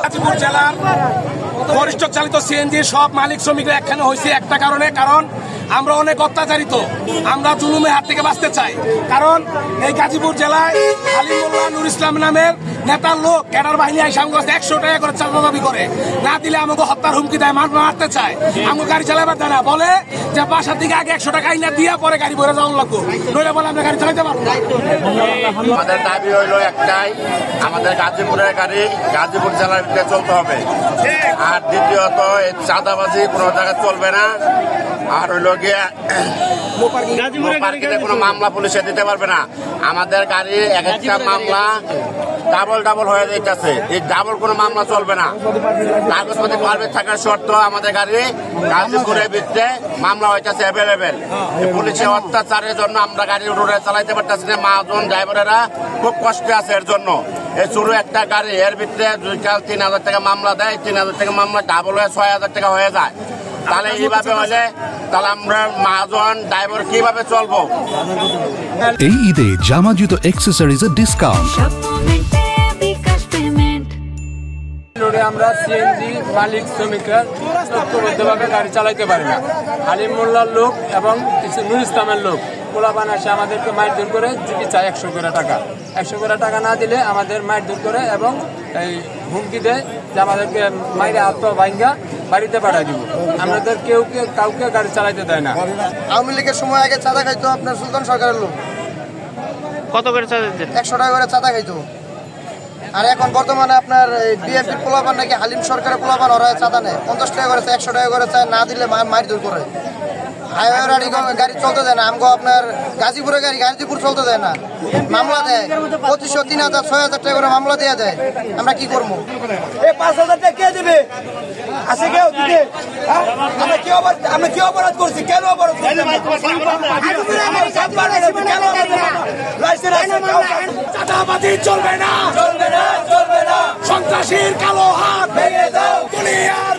গাজীপুর জেলার বরিষ্ঠ চালিত সিএনজি সব মালিক শ্রমিকরা একখানে হয়েছে একটা কারণে, কারণ আমরা অনেক অত্যাচারিত, আমরা জুলুমের হাত থেকে বাঁচতে চাই। কারণ এই গাজীপুর জেলায় হালিমুল্লাহ নুর ইসলাম নামের নেতার লোক ক্যাডার বাহিনী আইসা আমাকে 100 টাকা করে চাঁদা দাবি করে, না দিলে আমাকে হত্যার হুমকি দেয়, মারতে চায়, আমাকে গাড়ি চালাবার দেয় না, বলে যে বাসার দিকে আগে 100 টাকা আইনা দিয়া পরে গাড়ি ভরে যাওয়ার লাগবো, নইলে বলে আমরা গাড়ি চালাতে পারবো না। আমাদের দাবি হইল একটাই, আমাদের গাজীপুরের গাড়ি গাজীপুর জেলার ভিতরে চলতে হবে। আর দ্বিতীয়ত এই চাঁদাবাজি কোনো জায়গায় চলবে না। আর হইল গিয়ে কোনো মামলা পুলিশে দিতে পারবে না। আমাদের গাড়ি এক একটা মামলা ডাবল হয়ে যাইতেছে, এই ডাবল কোনো মামলা চলবে না। কাগজপাতি পারমিট থাকার শর্ত আমাদের গাড়ি গাজীপুরের ভিতরে মামলা হইতেছে অ্যাভেলেবেল। পুলিশের অত্যাচারের জন্য আমরা গাড়ি রোডে চালাইতে পারতেছি না, মাজন ড্রাইভারেরা খুব কষ্টে আছে। এর জন্য এই শুরু একটা গাড়ি এর ভিতরে 3,000 টাকা মামলা দেয়, 3,000 টাকা মামলা ডাবল হয়ে 6,000 টাকা হয়ে যায়। তাহলে এইভাবে হলে তাহলে আমরা মাজন ড্রাইভার কিভাবে চলবো? এই ঈদে জামা জুতো অ্যাক্সেসরিজের ডিসকাউন্ট। আমরা সিএনজি মালিক শ্রমিকরা ঐক্যবদ্ধভাবে গাড়ি চালাইতে পারি না। হালিম মোল্লার লোক এবং কিছু নুর ইসলামের লোক পোলাপান আসে আমাদেরকে মারধর করে, যদি চাই 100 করে টাকা, 100 করে টাকা না দিলে আমাদের মারধর করে এবং এই হুমকি দেয় যে আমাদেরকে মাইরে হাত ভাঙ্গা বাড়িতে পাঠাই দিব। আমাদের কাউকে গাড়ি চালাইতে দেয় না। আওয়ামী লীগের সময় আগে চাঁদা খাইতো আপনার সুলতান সরকারের লোক, কত করে চাঁদা দিতেন? 100 টাকা করে চাঁদা খাইতো। আর এখন বর্তমানে আপনার বিএনপির পোলাপান নাকি হালিম সরকারের পোলাপান ওরা চাঁদা নেয়, 50 টাকা করে, 100 টাকা করে চায়, না দিলে মারধর করে। হাইওয়ে গাড়ি চলতে দেয় না, আমগো আপনার গাজীপুরের গাজীপুর চলতে দেয় না, মামলা দেয় 2500, 3,000, 6,000 টাকা করে মামলা দেওয়া দেয়। আমরা কি করবো? 5,000 টাকা কে দেবে? আসে কেউ দিতে? আমরা কি অপরাধ করছি? কেন অপরাধ করছি? চাঁদাবাজি চলবে না, চলবে না, চলবে না। সন্ত্রাসীর কালো হাত ভেঙে দাও, দুনিয়ার